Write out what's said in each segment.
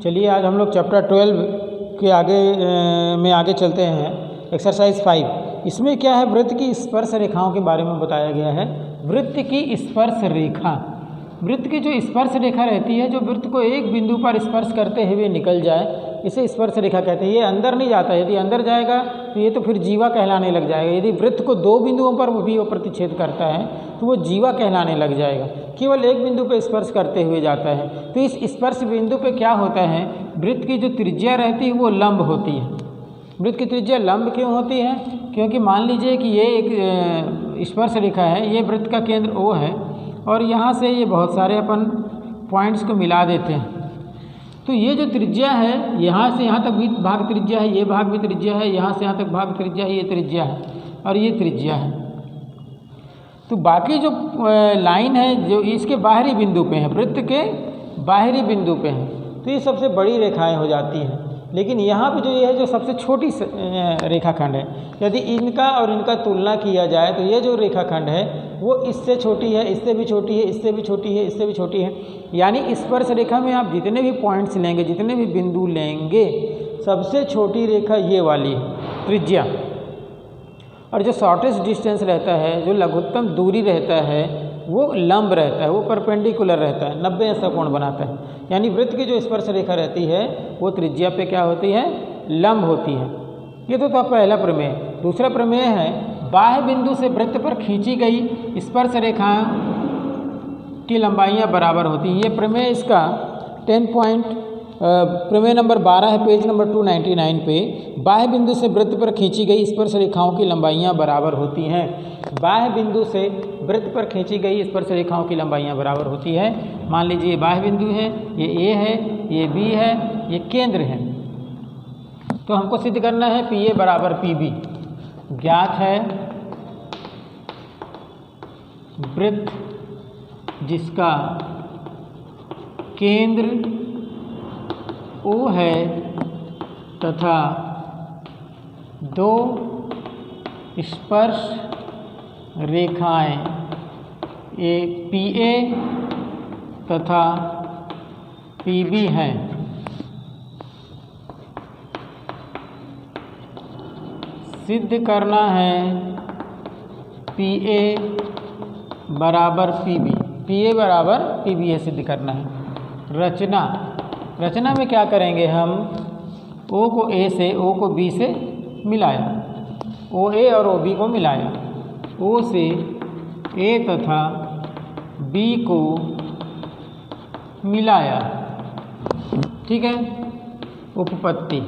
चलिए आज हम लोग चैप्टर 12 के आगे चलते हैं। एक्सरसाइज 5 इसमें क्या है, वृत्त की स्पर्श रेखाओं के बारे में बताया गया है। वृत्त की स्पर्श रेखा, वृत्त की जो स्पर्श रेखा रहती है, जो वृत्त को एक बिंदु पर स्पर्श करते हुए निकल जाए, इसे स्पर्श रेखा कहते हैं। ये अंदर नहीं जाता, यदि अंदर जाएगा तो ये तो फिर जीवा कहलाने लग जाएगा। यदि वृत्त को दो बिंदुओं पर भी वो प्रतिच्छेद करता है तो वो जीवा कहलाने लग जाएगा। केवल एक बिंदु पर स्पर्श करते हुए जाता है तो इस स्पर्श बिंदु पे क्या होता है, वृत्त की जो त्रिज्या रहती है वो लंब होती है। वृत्त की त्रिज्या लंब क्यों होती है? क्योंकि मान लीजिए कि ये एक स्पर्श रेखा है, ये वृत्त का केंद्र O है और यहाँ से ये बहुत सारे अपन पॉइंट्स को मिला देते हैं। तो ये जो त्रिज्या है, यहाँ से यहाँ तक भी भाग त्रिज्या है, ये भाग भी त्रिज्या है, यहाँ से यहाँ तक भाग त्रिज्या है, ये त्रिज्या है और ये त्रिज्या है। तो बाकी जो लाइन है जो इसके बाहरी बिंदु पे है, वृत्त के बाहरी बिंदु पे है, तो ये सबसे बड़ी रेखाएं हो जाती हैं। लेकिन यहाँ पे जो ये है जो सबसे छोटी रेखाखंड है, यदि इनका और इनका तुलना किया जाए तो ये जो रेखाखंड है वो इससे छोटी है, इससे भी छोटी है, इससे भी छोटी है, इससे भी छोटी है। यानी स्पर्श रेखा में आप जितने भी पॉइंट्स लेंगे, जितने भी बिंदु लेंगे, सबसे छोटी रेखा ये वाली है त्रिज्या। और जो शॉर्टेस्ट डिस्टेंस रहता है, जो लघुत्तम दूरी रहता है, वो लंब रहता है, वो परपेंडिकुलर रहता है, 90 अंश का कोण बनाता है। यानी वृत्त की जो स्पर्श रेखा रहती है वो त्रिज्या पे क्या होती है, लंब होती है। ये तो था पहला प्रमेय। दूसरा प्रमेय है, बाह्य बिंदु से वृत्त पर खींची गई स्पर्श रेखा की लंबाइयाँ बराबर होती हैं। ये प्रमेय इसका 10 पॉइंट प्रमेय नंबर 12 है, पेज नंबर 299 पे। बाह्य बिंदु से वृत्त पर खींची गई स्पर्श रेखाओं की लंबाइयाँ बराबर होती हैं। बाह्य बिंदु से वृत्त पर खींची गई स्पर्श रेखाओं की लंबाइयाँ बराबर होती है। मान लीजिए बाह्य बिंदु है, ये A है, ये B है, ये केंद्र है। तो हमको सिद्ध करना है PA बराबर PB। ज्ञात है वृत्त जिसका केंद्र O है तथा दो स्पर्श रेखाएं PA तथा PB हैं। सिद्ध करना है PA बराबर PB। PA बराबर PB है, सिद्ध करना है। रचना में क्या करेंगे हम, O को A से, O को B से मिलाया, OA और OB को मिलाया, O से A तथा B को मिलाया। ठीक है, उपपत्ति।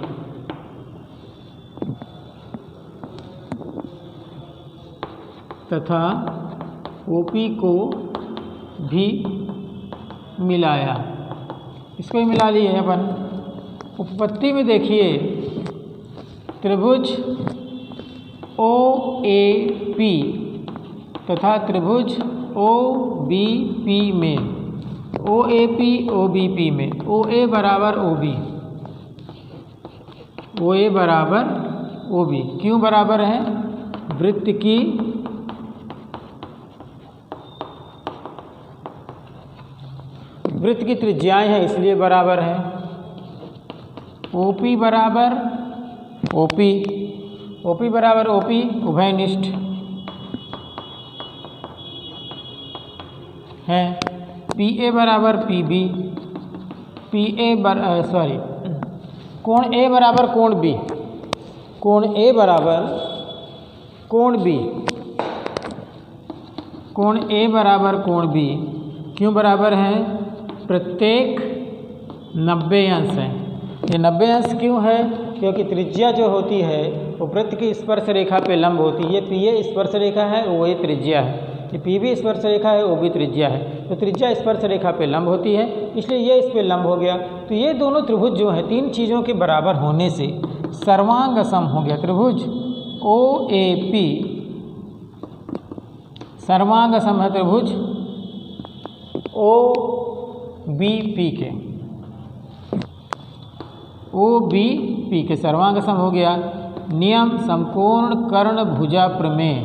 तथा OP को भी मिलाया, इसको भी मिला लिए अपन। उपपत्ति में देखिए, त्रिभुज OAP तथा त्रिभुज OBP में, OAP OBP में OA बराबर OB, OA बराबर OB क्यों बराबर है? वृत्त की त्रिज्याएं हैं इसलिए बराबर है। OP बराबर OP बराबर OP उभयनिष्ठ है। PA बराबर PB, कोण A बराबर कोण B, कोण A बराबर कोण B, कोण A बराबर कोण B क्यों बराबर है? प्रत्येक 90 अंश है। ये 90 अंश क्यों है? क्योंकि त्रिज्या जो होती है वो वृत्त की स्पर्श रेखा पे लंब होती है। ये PA स्पर्श रेखा है, OA त्रिज्या है। ये PB स्पर्श रेखा है, OB त्रिज्या है। तो त्रिज्या स्पर्श रेखा पे लंब होती है, इसलिए ये इस पे लंब हो गया। तो ये दोनों त्रिभुज जो है, तीन चीज़ों के बराबर होने से सर्वांग सम हो गया। त्रिभुज OAP सर्वांग सम है त्रिभुज OBP के, OBP के सर्वांग सम हो गया। नियम समकोण कर्ण भुजा प्रमेय।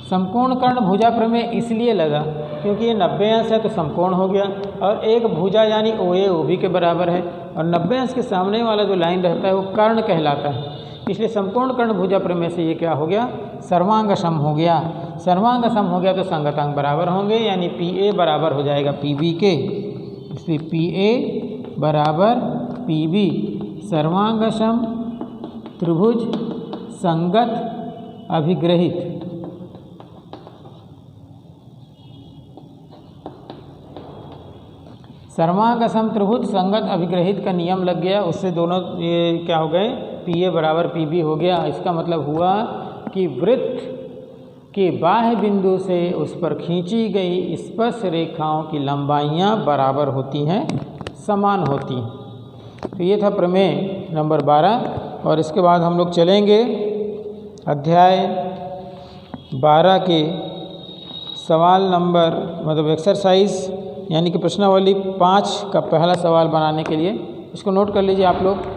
समकोण कर्ण भुजा प्रमेय इसलिए लगा क्योंकि ये 90 अंश है तो समकोण हो गया, और एक भुजा यानी ओ ए ओ बी के बराबर है, और 90 अंश के सामने वाला जो लाइन रहता है वो कर्ण कहलाता है, इसलिए समकोण कर्ण भुजा प्रमेय से ये क्या हो गया, सर्वांग सम हो गया। सर्वांग सम हो गया तो संगतांग बराबर होंगे, यानी पी ए बराबर हो जाएगा पी बी के, इसलिए पी ए बराबर पी बी। सर्वांग सम त्रिभुज संगत अभिग्रहित, सर्वांग सम त्रिभुज संगत अभिग्रहित का नियम लग गया, उससे दोनों ये क्या हो गए, पी ए बराबर पी बी हो गया। इसका मतलब हुआ कि वृत्त के बाह्य बिंदु से उस पर खींची गई स्पर्श रेखाओं की लंबाइयाँ बराबर होती हैं, समान होती हैं। तो ये था प्रमेय नंबर 12, और इसके बाद हम लोग चलेंगे अध्याय 12 के सवाल नंबर मतलब एक्सरसाइज यानी कि प्रश्नावली 5 का पहला सवाल बनाने के लिए। इसको नोट कर लीजिए आप लोग।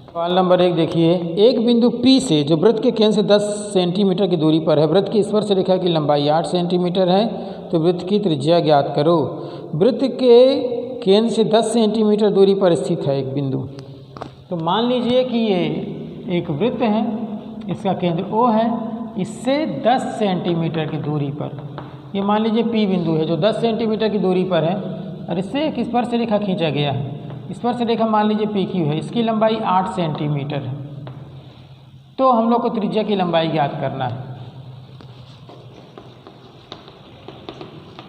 सवाल नंबर 1 देखिए, एक बिंदु P से जो वृत्त के केंद्र से 10 सेंटीमीटर की दूरी पर है, वृत्त की स्पर्श रेखा की लंबाई 8 सेंटीमीटर है, तो वृत्त की त्रिज्या ज्ञात करो। वृत्त के केंद्र से 10 सेंटीमीटर दूरी पर स्थित है एक बिंदु। तो मान लीजिए कि ये एक वृत्त है, इसका केंद्र O है, इससे 10 सेंटीमीटर की दूरी पर ये मान लीजिए P बिंदु है जो 10 सेंटीमीटर की दूरी पर है, और इससे एक स्पर्श रेखा खींचा गया है। स्पर्श रेखा मान लीजिए PQ है, इसकी लंबाई 8 सेंटीमीटर है। तो हम लोग को त्रिज्या की लंबाई ज्ञात करना है।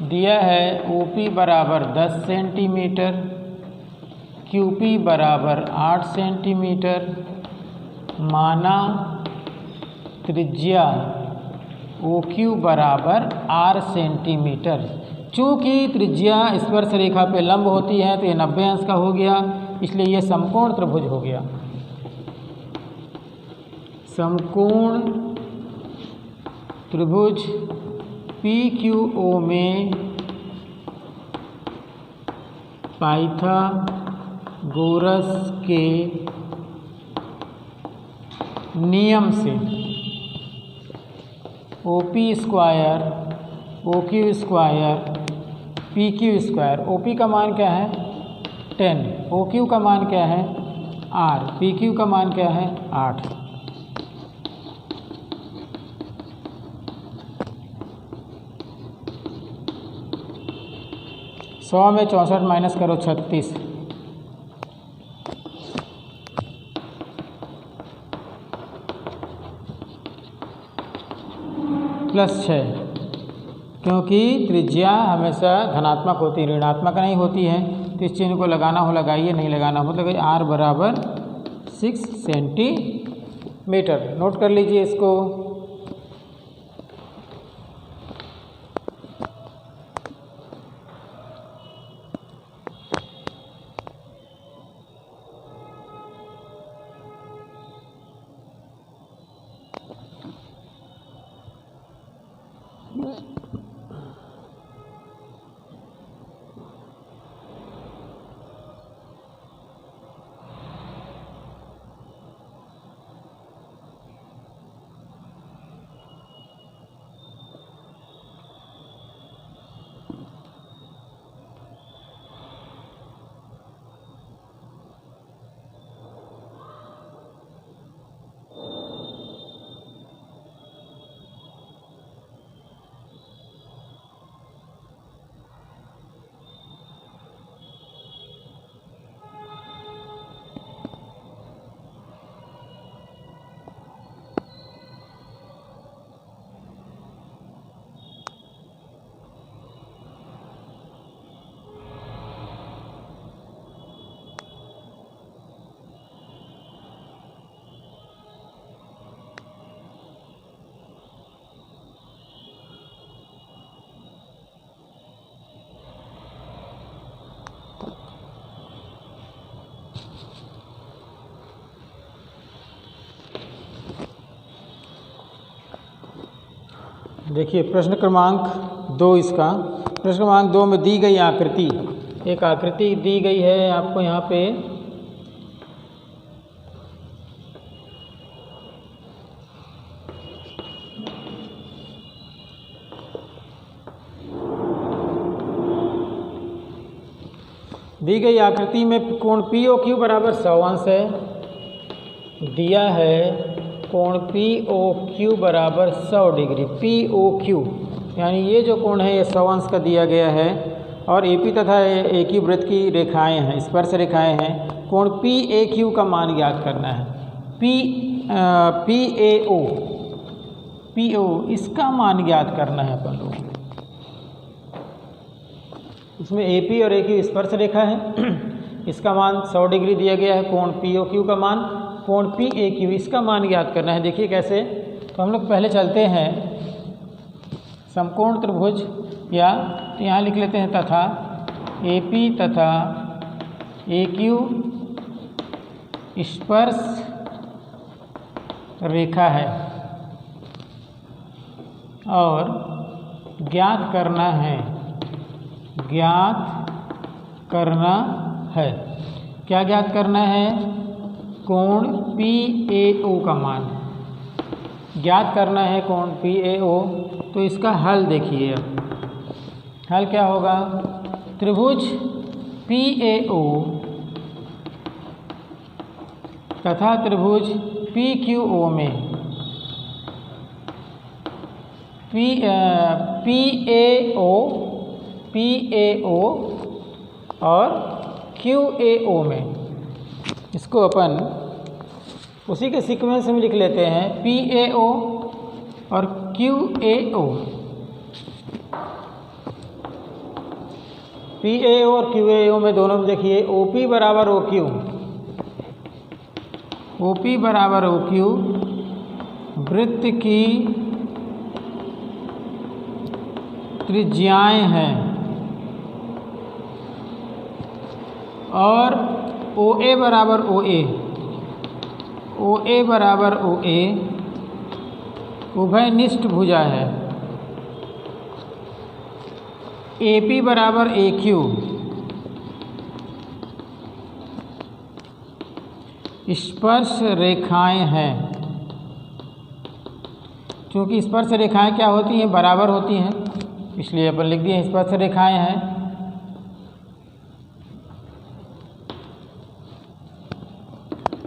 दिया है OP बराबर 10 सेंटीमीटर, QP बराबर 8 सेंटीमीटर, माना त्रिज्या OQ बराबर R सेंटीमीटर। चूँकि त्रिज्या स्पर्श रेखा पे लंब होती है तो ये 90 अंश का हो गया, इसलिए ये समकोण त्रिभुज हो गया। समकोण त्रिभुज PQO में पाइथागोरस के नियम से OP square OQ square PQ square, OP का मान क्या है 10, OQ का मान क्या है R, PQ का मान क्या है 8। सौ में 64 माइनस करो 36, +6, क्योंकि त्रिज्या हमेशा धनात्मक होती है, ऋणात्मक नहीं होती है। तो इस चिन्ह को लगाना हो लगाइए, नहीं लगाना हो तो R बराबर 6 सेंटीमीटर। नोट कर लीजिए इसको। देखिए प्रश्न क्रमांक 2 इसका। प्रश्न क्रमांक 2 में दी गई आकृति, एक आकृति दी गई है आपको यहाँ पे। दी गई आकृति में कोण POQ बराबर 100 अंश है। दिया है कोण POQ बराबर 100 डिग्री। POQ यानी ये जो कोण है ये 100 अंश का दिया गया है और AP तथा AQ वृत्त की रेखाएं हैं, स्पर्श रेखाएं हैं। कोण PAQ का मान ज्ञात करना है। PO इसका मान ज्ञात करना है अपन लोग। इसमें AP और AQ स्पर्श रेखा है, इसका मान 100 डिग्री दिया गया है। कोण POQ का मान, कोण PAQ इसका मान ज्ञात करना है। देखिए कैसे, तो हम लोग पहले चलते हैं समकोण त्रिभुज, या तो यहाँ लिख लेते हैं तथा AP तथा AQ स्पर्श रेखा है और ज्ञात करना है, क्या ज्ञात करना है? कोण PAO का मान ज्ञात करना है, कोण PAO। तो इसका हल देखिए, हल क्या होगा? त्रिभुज PAO तथा त्रिभुज PQO में PAO और QAO में, इसको अपन उसी के सीक्वेंस में लिख लेते हैं। PAO और QAO, PAO और QAO में दोनों में देखिए OP बराबर OQ, OP बराबर OQ वृत्त की त्रिज्याएं हैं और OA बराबर OA बराबर OA उभयनिष्ठ भुजा है। AP बराबर AQ स्पर्श रेखाएं हैं। क्योंकि स्पर्श रेखाएं क्या होती हैं? बराबर होती हैं, इसलिए अपन लिख दिए स्पर्श रेखाएं हैं।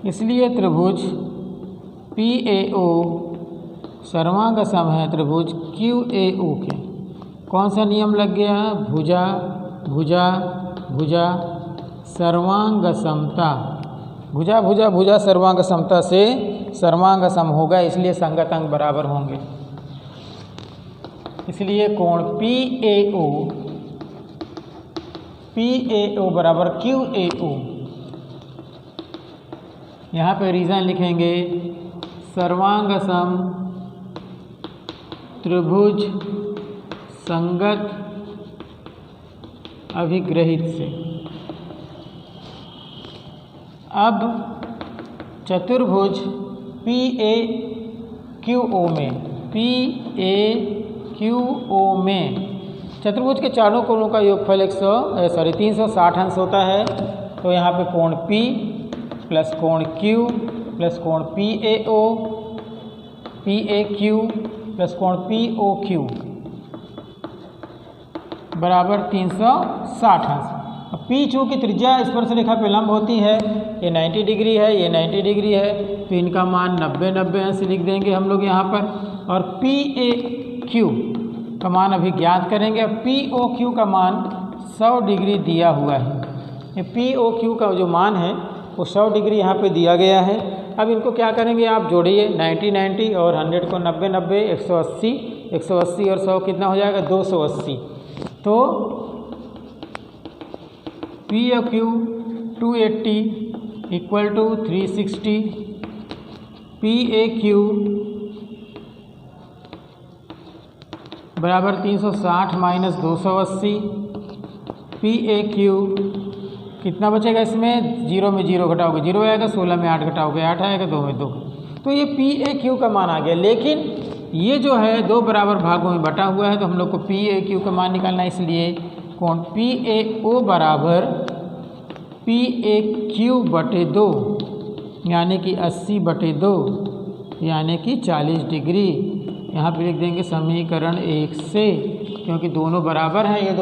इसलिए त्रिभुज PAO सर्वांग सम है त्रिभुज QAO के। कौन सा नियम लग गया? भुजा भुजा भुजा सर्वांग समता, भुजा भुजा भुजा सर्वांग समता से सर्वांग सम होगा, इसलिए संगत अंग बराबर होंगे। इसलिए कोण PAO बराबर QAO। यहाँ पे रीज़न लिखेंगे सर्वांग सम त्रिभुज संगत अभिग्रहित से। अब चतुर्भुज PAQO में चतुर्भुज के चारों कोणों का योगफल 360 अंश होता है। तो यहाँ पे कोण P प्लस कोण Q प्लस कोण PAQ प्लस कोण POQ बराबर 360 अंश। P चूँकि त्रिज्या स्पर्श रेखा पे लंब होती है, ये 90 डिग्री है, ये 90 डिग्री है, तो इनका मान 90 अंश लिख देंगे हम लोग यहाँ पर। और PAQ का मान अभी ज्ञात करेंगे। अब POQ का मान 100 डिग्री दिया हुआ है। ये POQ का जो मान है वो 100 डिग्री यहाँ पे दिया गया है। अब इनको क्या करेंगे आप? जोड़िए 90 और 100 को 90 180 और 100 कितना हो जाएगा? 280। तो POQ 280 इक्वल टू 360, PAQ बराबर 360 माइनस 280, PAQ कितना बचेगा इसमें? 0 में 0 घटाओगे 0 आएगा, 16 में 8 घटाओगे 8 आएगा, 2 में 2। तो ये PAQ का मान आ गया। लेकिन ये जो है दो बराबर भागों में बटा हुआ है, तो हम लोग को पी ए क्यू का मान निकालना है। इसलिए कोण पी ए ओ बराबर पी ए क्यू बटे 2 यानी कि 80/2 यानी कि 40 डिग्री। यहाँ पे लिख देंगे समीकरण 1 से, क्योंकि दोनों बराबर हैं। ये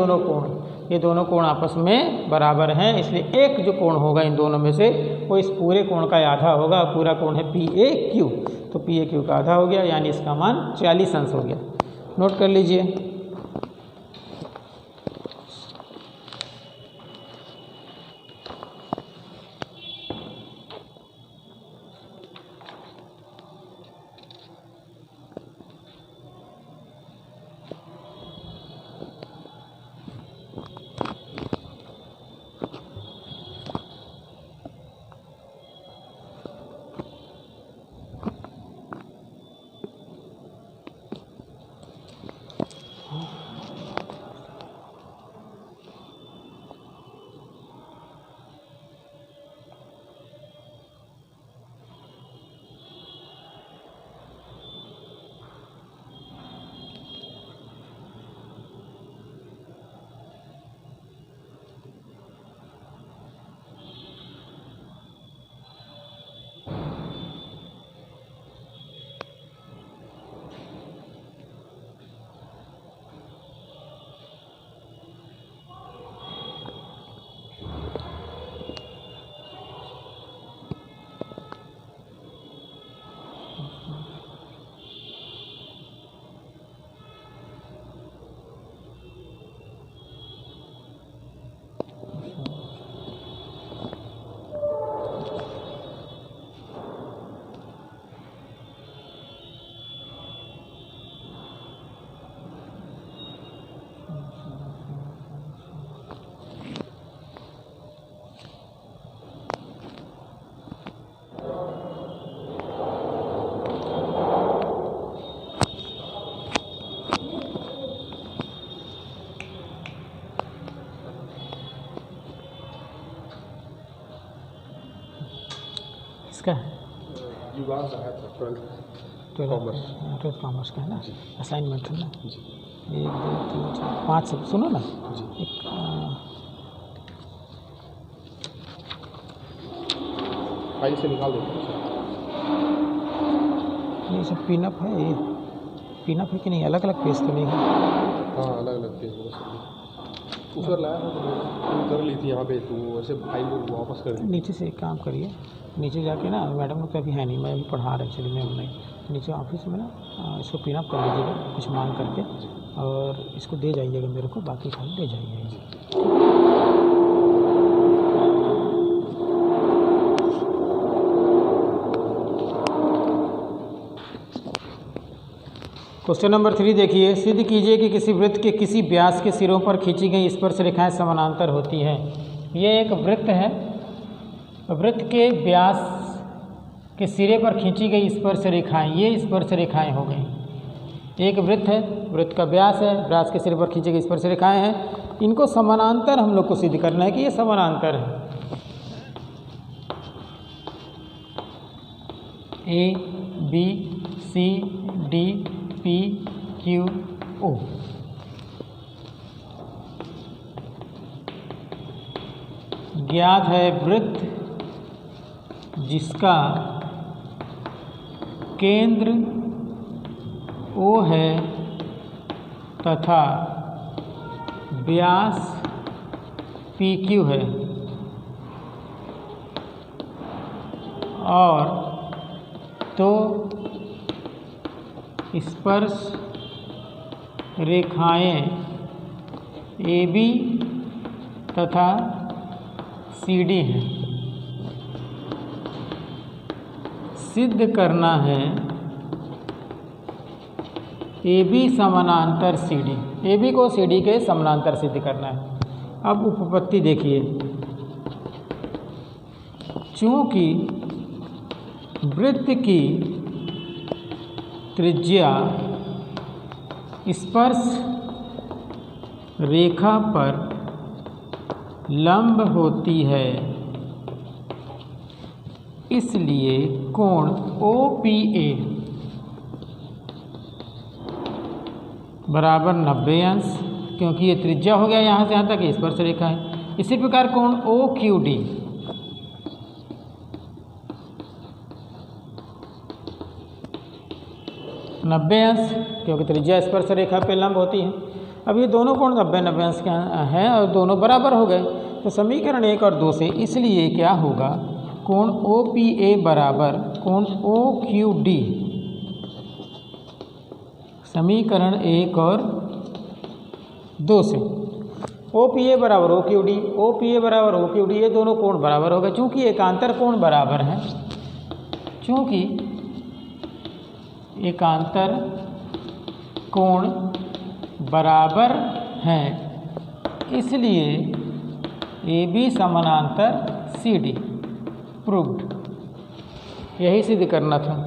दोनों कोण आपस में बराबर हैं, इसलिए एक जो कोण होगा इन दोनों में से वो इस पूरे कोण का आधा होगा। पूरा कोण है पी ए क्यू, तो पी ए क्यू का आधा हो गया, यानी इसका मान 40 अंश हो गया। नोट कर लीजिए। इसका युगांश आया था 12 कॉमर्स का है ना, असाइनमेंट है ना। 1 2 3 4 5 सब सुनो ना। फाइल से निकाल देते हैं। ये सब पिनअप है, ये पिनअप है कि नहीं, अलग अलग पेज तो नहीं है। हाँ अलग अलग पेज होगा। ऊपर लाया था तो कर ली थी यहाँ पे, तो वैसे फाइल वापस कर दी। नीचे से एक काम करिए, नीचे जाके ना, मैडम लोग तो अभी है नहीं, मैं अभी पढ़ा रहा एक्चुअली मैं नहीं, नीचे ऑफिस में ना इसको पिनअप कर लीजिएगा कुछ मांग करके, और इसको दे जाइएगा मेरे को, बाकी फाइल दे जाइएगा। क्वेश्चन नंबर 3 देखिए। सिद्ध कीजिए कि किसी वृत्त के किसी व्यास के सिरों पर खींची गई स्पर्श रेखाएं समानांतर होती हैं। ये एक वृत्त है, वृत्त के व्यास के सिरे पर खींची गई स्पर्श रेखाएं, ये स्पर्श रेखाएं हो गई। एक वृत्त है, वृत्त का व्यास है, व्यास के सिरे पर खींची गई स्पर्श रेखाएं हैं, इनको समानांतर हम लोग को सिद्ध करना है कि ये समानांतर है। A B C D P Q O. ज्ञात है वृत्त जिसका केंद्र O है तथा व्यास PQ है, और तो स्पर्श रेखाएं AB तथा CD हैं। सिद्ध करना है AB समानांतर CD, AB को CD के समानांतर सिद्ध करना है। अब उपपत्ति देखिए। चूँकि वृत्त की त्रिज्या स्पर्श रेखा पर लंब होती है, इसलिए कोण OPA बराबर 90 अंश, क्योंकि ये त्रिज्या हो गया यहाँ से यहाँ तक, ये स्पर्श रेखा है। इसी प्रकार कोण OQD 90 अंश, क्योंकि त्रिज्या स्पर्श रेखा पे लंब होती है। अब ये दोनों कोण 90 अंश के हैं और दोनों बराबर हो गए, तो समीकरण 1 और 2 से इसलिए क्या होगा, कोण OPA बराबर कोण OQD, समीकरण 1 और 2 से OPA बराबर OPA बराबर OQD, ये दोनों कोण बराबर हो गए। चूँकि एकांतर कोण बराबर हैं, चूँकि एकांतर कोण बराबर हैं, इसलिए AB समानांतर CD प्रूव्ड, यही सिद्ध करना था।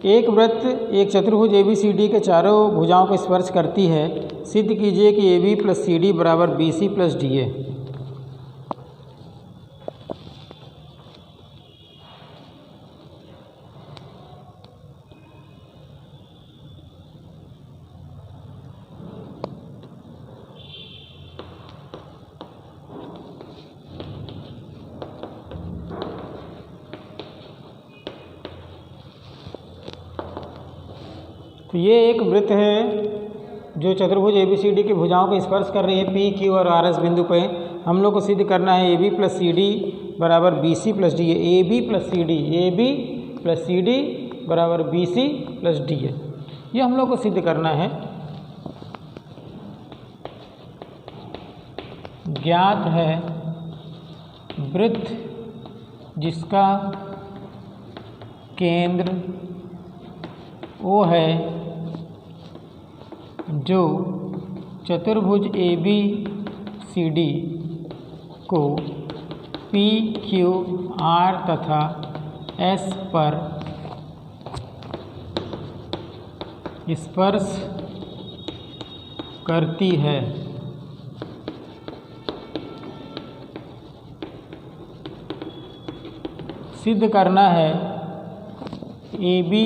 एक वृत्त एक चतुर्भुज ABCD के चारों भुजाओं को स्पर्श करती है। सिद्ध कीजिए कि AB + CD बराबर BC + DA। तो ये एक वृत्त है जो चतुर्भुज ABCD की भुजाओं को स्पर्श कर रही है P, Q और RS बिंदु पे। हम लोग को सिद्ध करना है AB + CD बराबर BC + DA। AB + CD बराबर BC + DA, ये हम लोग को सिद्ध करना है। ज्ञात है वृत्त जिसका केंद्र O है, जो चतुर्भुज ABCD को P, Q, R तथा S पर स्पर्श करती है। सिद्ध करना है AB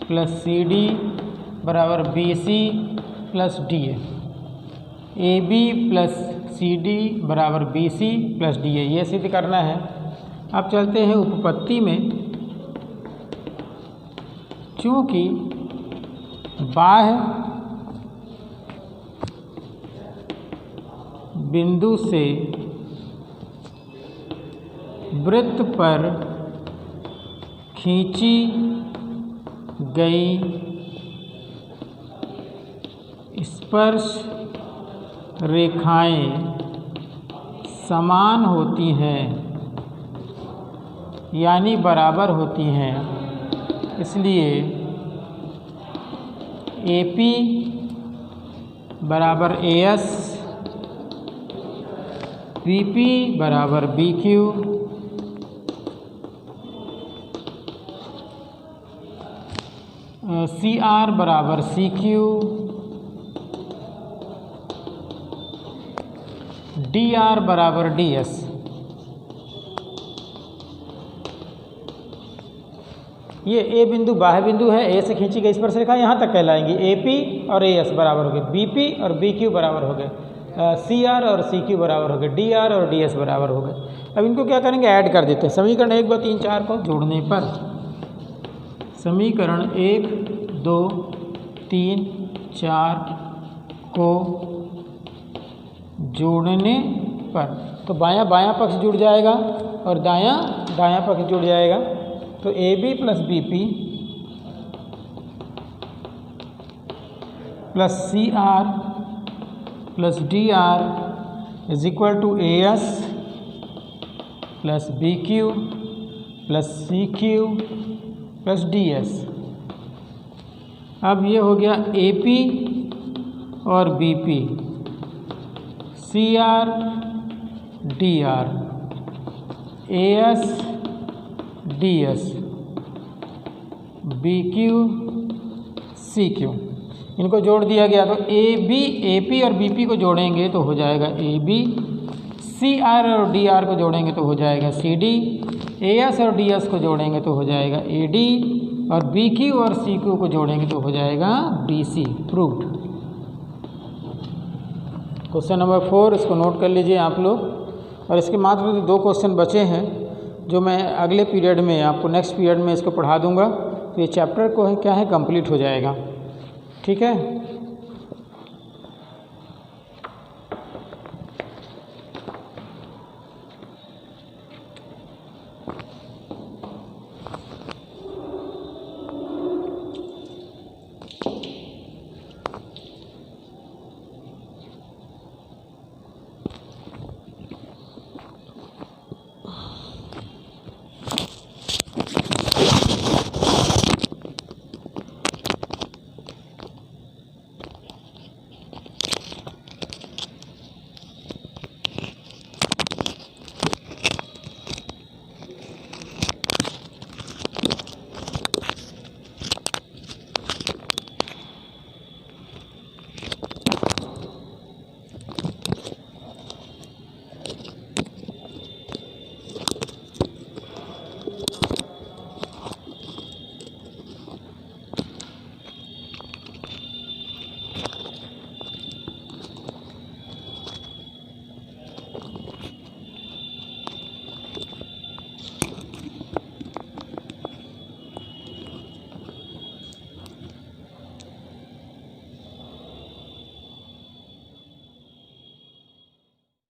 + CD बराबर BC + DA। AB + CD बराबर BC + DA, ये सिद्ध करना है। अब चलते हैं उपपत्ति में। चूँकि बाह्य बिंदु से वृत्त पर खींची गई स्पर्श रेखाएं समान होती हैं, यानी बराबर होती हैं, इसलिए AP बराबर AS बी पी बराबर बी क्यू, सी आर बराबर सी क्यू, डी आर बराबर डी एस। ये ए बिंदु बाह्य बिंदु है, ए से खींची गई स्पर्श रेखा यहाँ तक कहलाएंगी। ए पी और ए एस बराबर हो गए, बी पी और बी क्यू बराबर हो गए, सी आर और सी क्यू बराबर हो गए, डी आर और डी एस बराबर हो गए। अब इनको क्या करेंगे, ऐड कर देते हैं। समीकरण 1, 2, 3, 4 को जोड़ने पर, समीकरण 1, 2, 3, 4 को जोड़ने पर तो बायां बायां पक्ष जुड़ जाएगा और दायां दायां पक्ष जुड़ जाएगा। तो A B plus B P plus C R plus D R is equal to A S plus B Q plus C Q plus D S. अब ये हो गया ए पी और B P, C R D R, A S D S, B Q C Q, इनको जोड़ दिया गया। तो ए पी और बी पी को जोड़ेंगे तो हो जाएगा ए बी, सी आर और डी आर को जोड़ेंगे तो हो जाएगा सी डी, ए एस और डी एस को जोड़ेंगे तो हो जाएगा ए डी, और बी क्यू और सी क्यू को जोड़ेंगे तो हो जाएगा B C. Proved. Question number 4 इसको नोट कर लीजिए आप लोग। और इसके मात्र 2 क्वेश्चन बचे हैं जो मैं अगले पीरियड में आपको नेक्स्ट पीरियड में इसको पढ़ा दूंगा। तो ये चैप्टर को क्या है, कंप्लीट हो जाएगा। ठीक है।